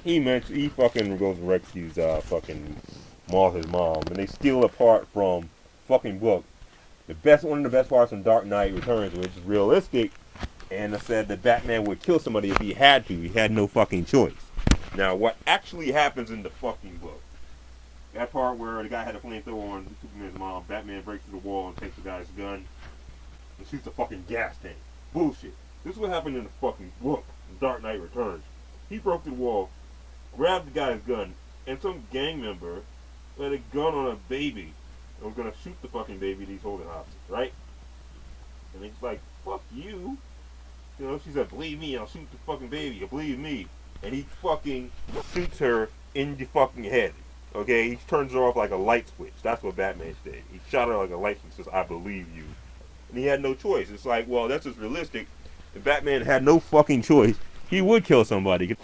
he fucking goes and rescues fucking Martha's mom, and they steal a part from fucking book. One of the best parts from Dark Knight Returns, which is realistic, and it said that Batman would kill somebody if he had to. He had no fucking choice. Now, what actually happens in the fucking book? That part where the guy had a flamethrower on Superman's mom, Batman breaks through the wall and takes the guy's gun and shoots a fucking gas tank. Bullshit. This is what happened in the fucking book, Dark Knight Returns. He broke through the wall, grabbed the guy's gun, and some gang member had a gun on a baby and was gonna shoot the fucking baby that he's holding hostage, right? And he's like, fuck you. You know, she said, believe me, I'll shoot the fucking baby, you believe me. And he fucking shoots her in the fucking head. Okay, he turns her off like a light switch. That's what Batman did. He shot her like a light switch, says, I believe you. And he had no choice. It's like, well, that's just realistic. If Batman had no fucking choice, he would kill somebody.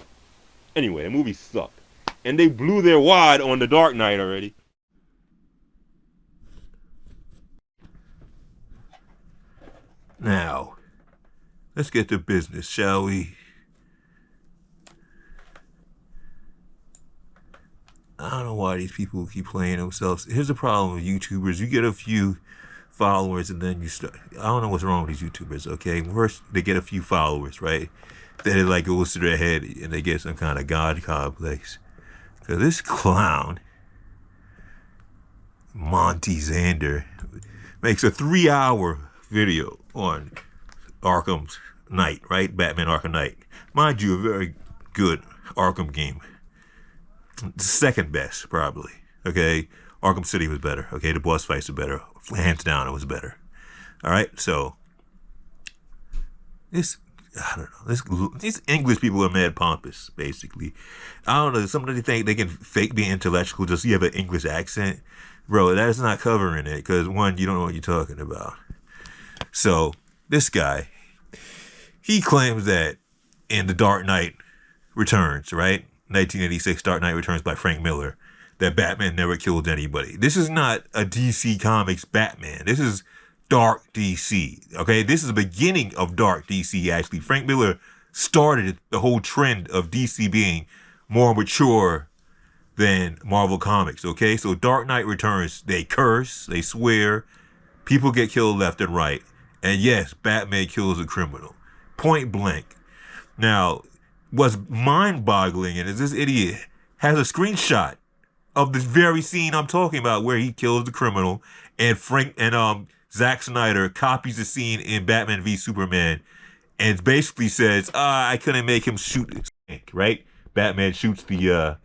Anyway, the movie sucked. And they blew their wad on The Dark Knight already. Now, let's get to business, shall we? I don't know why these people keep playing themselves. Here's the problem with YouTubers. You get a few followers and then you start... I don't know what's wrong with these YouTubers, okay? First, they get a few followers, right? Then it like goes to their head and they get some kind of God complex. Because this clown, Monty Zander, makes a 3-hour video on Arkham Knight, right? Batman Arkham Knight. Mind you, a very good Arkham game. Second best, probably. Okay, Arkham City was better. Okay, the boss fights were better. Hands down, it was better. All right, so I don't know. These English people are mad pompous, basically. I don't know. Somebody think they can fake being intellectual just so you have an English accent, bro. That's not covering it because one, you don't know what you're talking about. So this guy, he claims that in The Dark Knight Returns, right? 1986 Dark Knight Returns by Frank Miller, that Batman never killed anybody. This is not a DC Comics Batman. This is Dark DC, okay? This is the beginning of Dark DC, actually. Frank Miller started the whole trend of DC being more mature than Marvel Comics, okay? So Dark Knight Returns, they curse, they swear, people get killed left and right. And yes, Batman kills a criminal. Point blank. Now, what's mind-boggling is this idiot has a screenshot of this very scene I'm talking about where he kills the criminal, and Zack Snyder copies the scene in Batman v Superman and basically says, I couldn't make him shoot the tank, right? Batman shoots the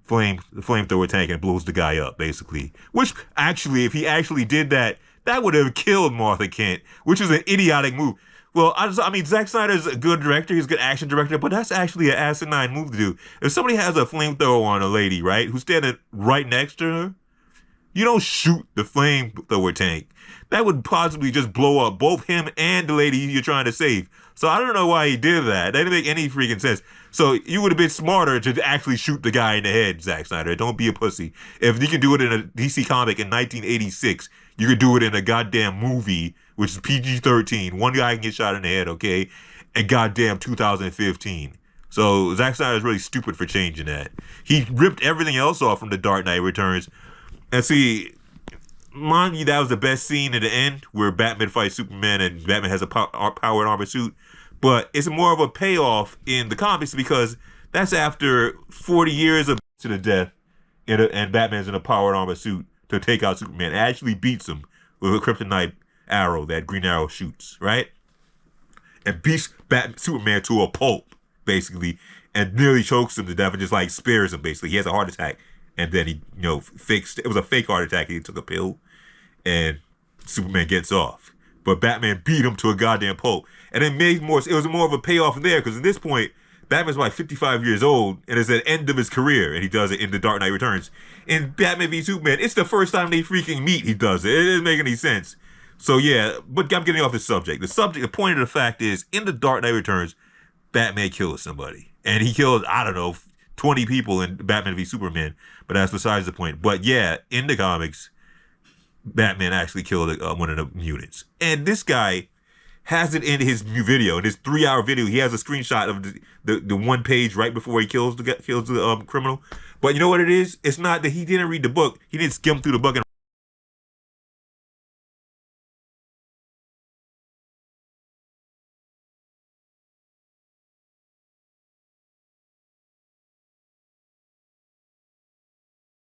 flamethrower tank and blows the guy up, basically. Which, actually, if he actually did that, that would have killed Martha Kent, which is an idiotic move. Well, I mean, Zack Snyder's a good director. He's a good action director, but that's actually an asinine move to do. If somebody has a flamethrower on a lady, right, who's standing right next to her, you don't shoot the flamethrower tank. That would possibly just blow up both him and the lady you're trying to save. So I don't know why he did that. That didn't make any freaking sense. So you would have been smarter to actually shoot the guy in the head, Zack Snyder. Don't be a pussy. If you can do it in a DC comic in 1986, you could do it in a goddamn movie, which is PG-13. One guy can get shot in the head, okay? And goddamn 2015. So Zack Snyder is really stupid for changing that. He ripped everything else off from The Dark Knight Returns. And see, mind you, that was the best scene in the end where Batman fights Superman and Batman has a powered armor suit. But it's more of a payoff in the comics because that's after 40 years of to the death and Batman's in a powered armor suit to take out Superman. It actually beats him with a kryptonite arrow that Green Arrow shoots, right? And beats Superman to a pulp, basically, and nearly chokes him to death and just like spares him, basically. He has a heart attack, and then he, it was a fake heart attack. He took a pill, and Superman gets off. But Batman beat him to a goddamn pulp. And it was more of a payoff there, because at this point, Batman's like 55 years old, and it's at the end of his career, and he does it in The Dark Knight Returns. In Batman v Superman, it's the first time they freaking meet, he does it. It doesn't make any sense. So yeah, but I'm getting off the subject. The point of the fact is, in The Dark Knight Returns, Batman kills somebody. And he kills, 20 people in Batman v Superman, but that's besides the point. But yeah, in the comics, Batman actually killed one of the mutants. And this guy, has it in his new video, in his 3 hour video. He has a screenshot of the one page right before he kills the criminal. But you know what it is? It's not that he didn't read the book. He didn't skim through the book and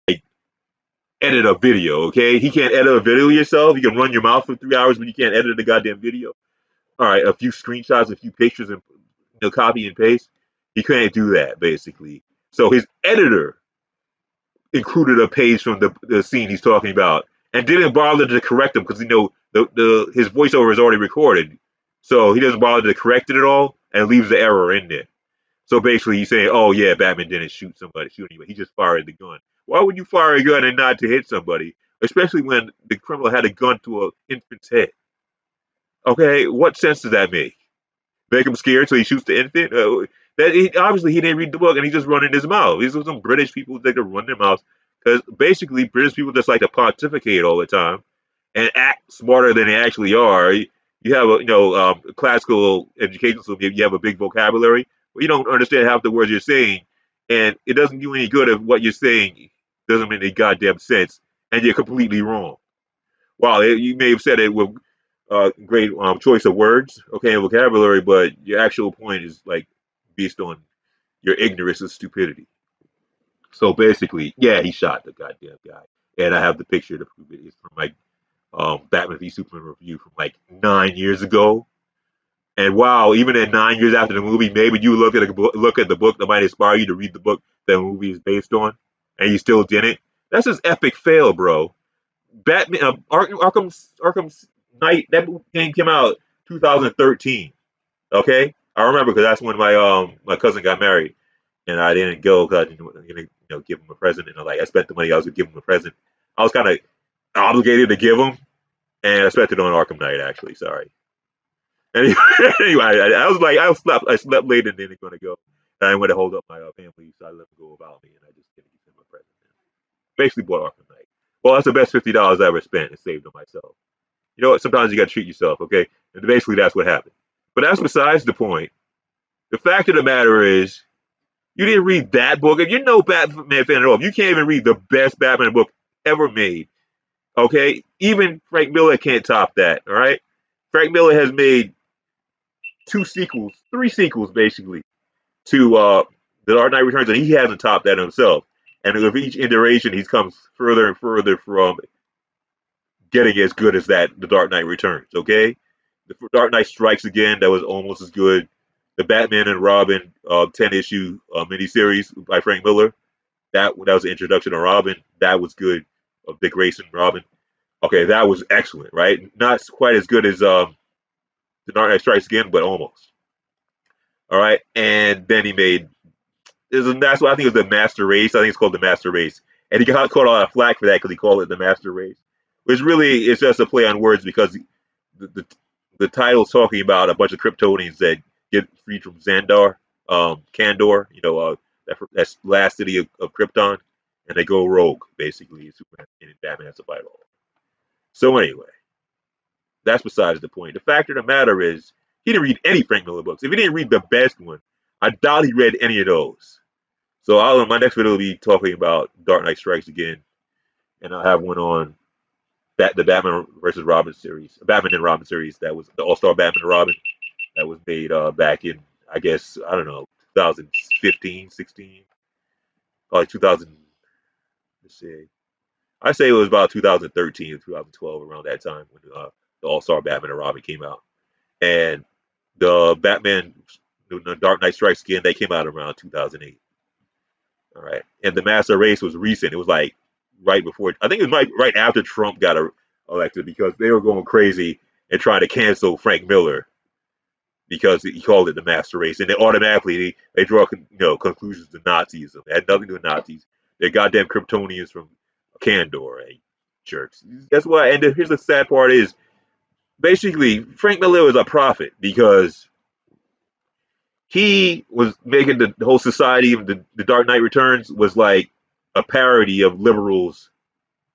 like, edit a video. Okay, he can't edit a video yourself. You can run your mouth for 3 hours, but you can't edit a goddamn video. All right, a few screenshots, a few pictures, and copy and paste. He can't do that basically. So his editor included a page from the scene he's talking about and didn't bother to correct him because his voiceover is already recorded, so he doesn't bother to correct it at all and leaves the error in there. So basically, he's saying, "Oh yeah, Batman didn't shoot anybody. He just fired the gun. Why would you fire a gun and not to hit somebody, especially when the criminal had a gun to an infant's head? Okay, what sense does that make him scared so he shoots the infant? Obviously he didn't read the book and he's just running his mouth. These are some British people who like to run their mouths because basically British people just like to pontificate all the time and act smarter than they actually are. You have a classical education, so you have a big vocabulary, but you don't understand half the words you're saying, and it doesn't do any good if what you're saying doesn't make any goddamn sense, and you're completely wrong. Wow, you may have said it with great choice of words, okay, and vocabulary, but your actual point is like based on your ignorance and stupidity. So basically, yeah, he shot the goddamn guy, and I have the picture to prove it. It's from like Batman v Superman review from like 9 years ago. And wow, even at 9 years after the movie, maybe you look at the book that might inspire you to read the book that the movie is based on, and you still didn't. That's just epic fail, bro. Batman, Arkham's Knight. That game came out 2013. Okay, I remember because that's when my cousin got married, and I didn't go because I didn't give him a present, and I spent the money I was gonna give him a present. I was kind of obligated to give him, and I spent it on Arkham Knight actually. Sorry. Anyway, anyway, I slept late and didn't gonna go, and I went to hold up my family, so I let them go about me, and I just didn't give him a present. Basically bought Arkham Knight. Well, that's the best $50 I ever spent and saved on myself. You know what? Sometimes you got to treat yourself, okay? And basically, that's what happened. But that's besides the point. The fact of the matter is, you didn't read that book. If you're no Batman fan at all, if you can't even read the best Batman book ever made, okay? Even Frank Miller can't top that, all right? Frank Miller has made three sequels, basically, to The Dark Knight Returns, and he hasn't topped that himself. And with each iteration, he's come further and further from getting as good as that The Dark Knight Returns. Okay, the Dark Knight Strikes Again, that was almost as good. The Batman and Robin 10 issue miniseries by Frank Miller, that was the introduction of Robin. That was good. Of Dick Grayson Robin. Okay, that was excellent. Right, not quite as good as The Dark Knight Strikes Again, but almost. All right, and then he made that's what I think it was the Master Race. I think it's called the Master Race, and he got caught a lot of flack for that because he called it the Master Race, which really is just a play on words because the, the, the title's talking about a bunch of Kryptonians that get freed from Kandor, that's last city of Krypton, and they go rogue basically. Superman and Batman has to fight all. So anyway, that's besides the point. The fact of the matter is, he didn't read any Frank Miller books. If he didn't read the best one, I doubt he read any of those. So my next video will be talking about Dark Knight Strikes Again, and I'll have one on the Batman versus Robin series, Batman and Robin series. That was the All Star Batman and Robin that was made back in, I guess, I don't know, 2015, 16, like 2000. Let's see, I say it was about 2013 or 2012, around that time when the All Star Batman and Robin came out, and the Batman, the Dark Knight Strikes Again, they came out around 2008. All right, and the Master Race was recent. It was like right before. I think it was right after Trump got elected because they were going crazy and trying to cancel Frank Miller because he called it the Master Race, and then automatically they draw conclusions to Nazism. It had nothing to do with Nazis. They're goddamn Kryptonians from Kandor, jerks. That's why. And here's the sad part is basically Frank Miller was a prophet because he was making the whole society of the Dark Knight Returns was like a parody of liberals,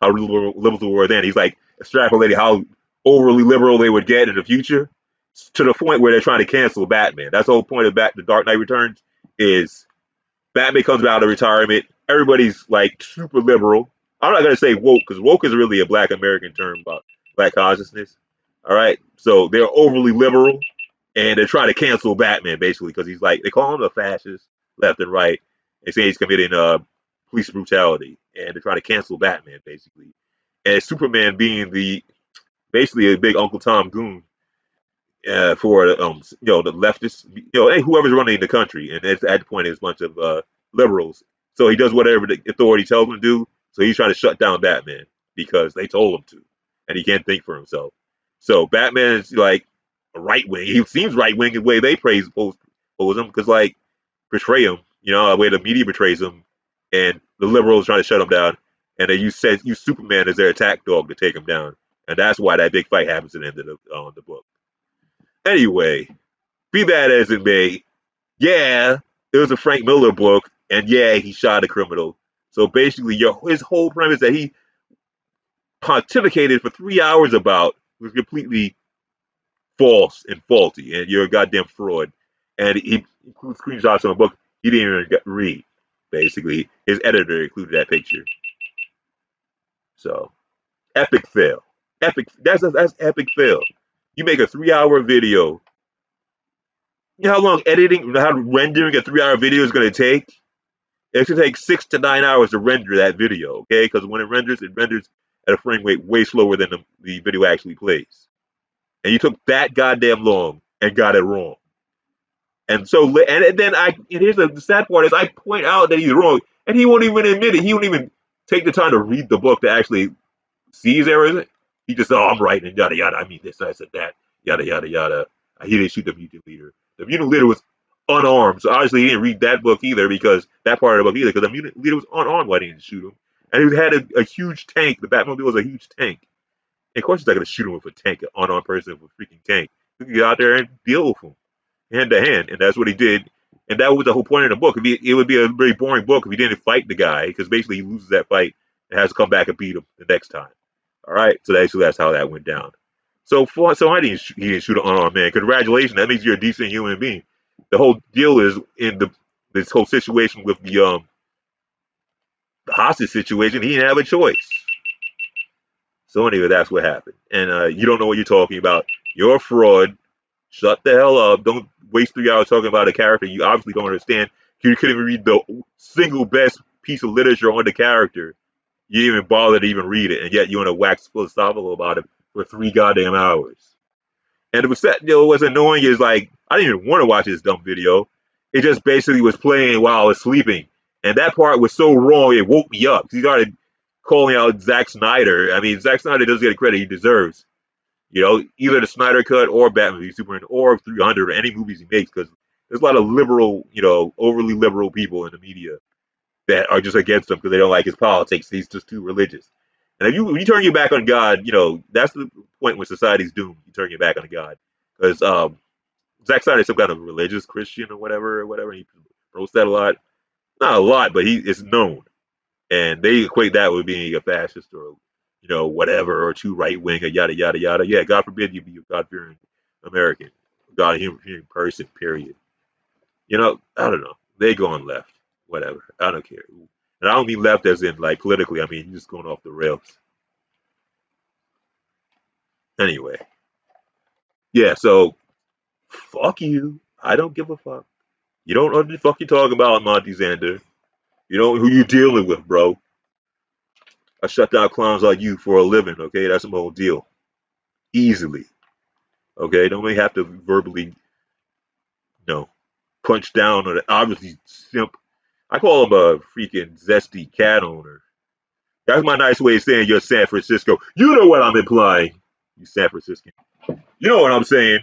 how liberals were then. He's like extrapolating how overly liberal they would get in the future. to the point where they're trying to cancel Batman. That's the whole point of the Dark Knight Returns is Batman comes out of retirement. Everybody's like super liberal. I'm not gonna say woke because woke is really a Black American term about Black consciousness. All right, so they're overly liberal and they're trying to cancel Batman basically because he's like they call him a fascist left and right. They say he's committing police brutality and they're trying to cancel Batman basically. And Superman being the basically a big Uncle Tom goon for the leftists, hey, whoever's running the country, and at that point, it's a bunch of liberals. So he does whatever the authority tells him to do. So he's trying to shut down Batman because they told him to, and he can't think for himself. So Batman is like a right wing. He seems right wing the way they pose him, because like portray him, the way the media portrays him, and the liberals trying to shut him down, and they use Superman as their attack dog to take him down, and that's why that big fight happens at the end of the book. Anyway, be that as it may, yeah, it was a Frank Miller book, and yeah, he shot a criminal. So basically, his whole premise that he pontificated for 3 hours about was completely false and faulty, and you're a goddamn fraud. And he includes screenshots from a book he didn't even read. Basically, his editor included that picture. So, epic fail. Epic. That's epic fail. You make a 3 hour video. You know how long how rendering a 3 hour video is going to take? It should take 6 to 9 hours to render that video, okay? Because when it renders at a frame rate way slower than the video actually plays. And you took that goddamn long and got it wrong. And so, and then here's the sad part is I point out that he's wrong, and he won't even admit it. He won't even take the time to read the book to actually see his errors. He just, oh, I'm right, and yada yada. I mean this, I said that, yada yada yada. He didn't shoot the mutant leader. The mutant leader was unarmed, so obviously he didn't read that book either, because that part of the book either, because the mutant leader was unarmed. Why didn't he shoot him? And he had a huge tank. The Batmobile was a huge tank. And of course, he's not going to shoot him with a tank, an unarmed person with a freaking tank. He could get out there and deal with him hand to hand, and that's what he did. And that was the whole point of the book. It would be a very boring book if he didn't fight the guy, because basically he loses that fight and has to come back and beat him the next time. All right, so that's how that went down. So he didn't shoot an unarmed man. Congratulations, that means you're a decent human being. The whole deal is in this whole situation with the hostage situation. He didn't have a choice. So anyway, that's what happened. And you don't know what you're talking about. You're a fraud. Shut the hell up. Don't waste 3 hours talking about a character you obviously don't understand. You couldn't even read the single best piece of literature on the character. You didn't even bother to even read it, and yet you want to wax philosophical about it for 3 goddamn hours. And it was what's annoying is like I didn't even want to watch this dumb video. It just basically was playing while I was sleeping, and that part was so wrong it woke me up. He started calling out Zack Snyder. I mean, Zack Snyder doesn't get the credit he deserves. Either the Snyder Cut or Batman v Superman or 300 or any movies he makes, because there's a lot of liberal, overly liberal people in the media that are just against him because they don't like his politics. He's just too religious. And when you turn your back on God, that's the point when society's doomed. You turn your back on God, because Zack Snyder is some kind of religious Christian or whatever. He promotes that a lot, not a lot, but he is known, and they equate that with being a fascist or whatever, or too right wing, or yada yada yada. Yeah, God forbid you be a God fearing American, God fearing person. Period. I don't know. They going left. Whatever. I don't care. And I don't mean left as in like politically. I mean just going off the rails. Anyway. Yeah, so fuck you. I don't give a fuck. You don't know what the fuck you talking about, Monty Zander. You know who you dealing with, bro. I shut down clowns like you for a living, okay? That's my whole deal. Easily. Okay? Don't really have to verbally, punch down on it. Obviously simp. I call him a freaking zesty cat owner. That's my nice way of saying you're San Francisco. You know what I'm implying, you San Franciscan. You know what I'm saying.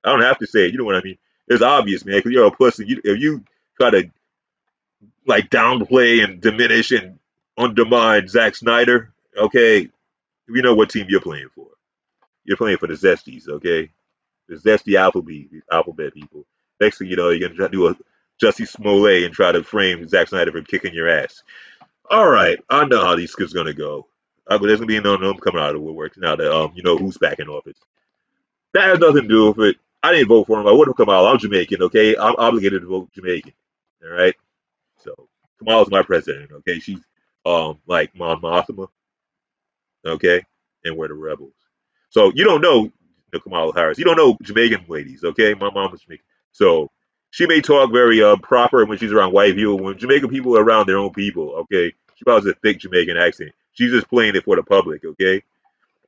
I don't have to say it. You know what I mean. It's obvious, man, because you're a pussy. If you try to, like, downplay and diminish and undermine Zack Snyder, okay, we know what team you're playing for. You're playing for the Zesties, okay? The Zesty alphabet people. Next thing you know, you're going to try to do a Jussie Smollett and try to frame Zack Snyder for kicking your ass. All right, I know how these scripts gonna go. But there's gonna be no coming out of the woodwork now that who's back in office. That has nothing to do with it. I didn't vote for him. I wouldn't have Kamala. I'm Jamaican, okay? I'm obligated to vote Jamaican. All right. So Kamala's my president, okay? She's like Mon Mothma, okay? And we're the rebels. So you don't know the Kamala Harris. You don't know Jamaican ladies, okay? My mom was Jamaican. So she may talk very proper when she's around white people. When Jamaican people are around their own people, okay? She probably has a thick Jamaican accent. She's just playing it for the public, okay?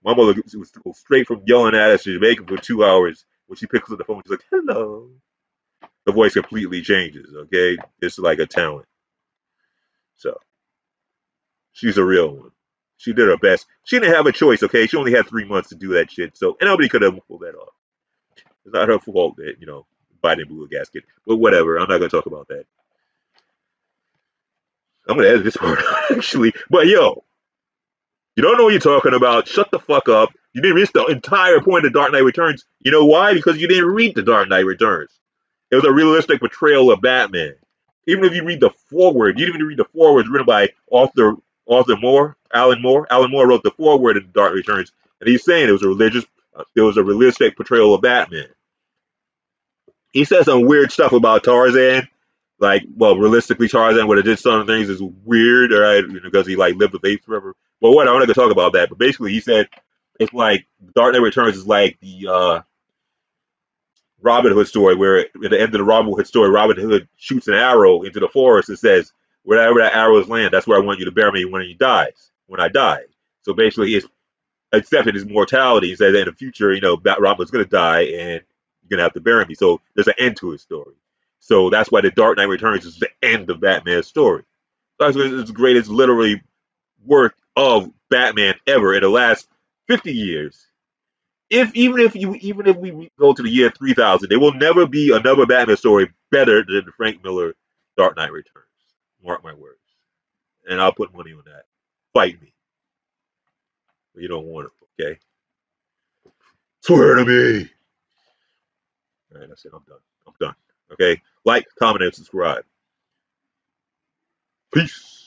My mother was straight from yelling at us in Jamaican for 2 hours. When she picks up the phone, she's like, "Hello." The voice completely changes, okay? It's like a talent. So she's a real one. She did her best. She didn't have a choice, okay? She only had 3 months to do that shit. So and nobody could have pulled that off. It's not her fault that, Biden blew a gasket. But whatever. I'm not gonna talk about that. I'm gonna edit this part out, actually. But yo, you don't know what you're talking about. Shut the fuck up. You didn't reach the entire point of Dark Knight Returns. You know why? Because you didn't read The Dark Knight Returns. It was a realistic portrayal of Batman. Even if you read the foreword, you didn't even read the foreword written by Arthur Moore, Alan Moore. Alan Moore wrote the foreword in The Dark Returns, and he's saying it was a realistic portrayal of Batman. He said some weird stuff about Tarzan, like, well, realistically, Tarzan would have did some things is weird, right? Because he like lived with apes forever. But what I'm not gonna talk about that. But basically, he said it's like Dark Knight Returns is like the Robin Hood story, where at the end of the Robin Hood story, Robin Hood shoots an arrow into the forest and says, "Wherever that arrows land, that's where I want you to bury me when he dies. When I die." So basically, he's accepted his mortality. He says that in the future, Robin's going to die and you're going to have to bury me. So there's an end to his story. So that's why the Dark Knight Returns is the end of Batman's story. That's it's the greatest literary work of Batman ever in the last 50 years. Even if we go to the year 3000, there will never be another Batman story better than the Frank Miller Dark Knight Returns. Mark my words, and I'll put money on that. Fight me, but you don't want it, okay? Swear to me. All right, that's it. I'm done. I'm done. Okay, like, comment, and subscribe. Peace.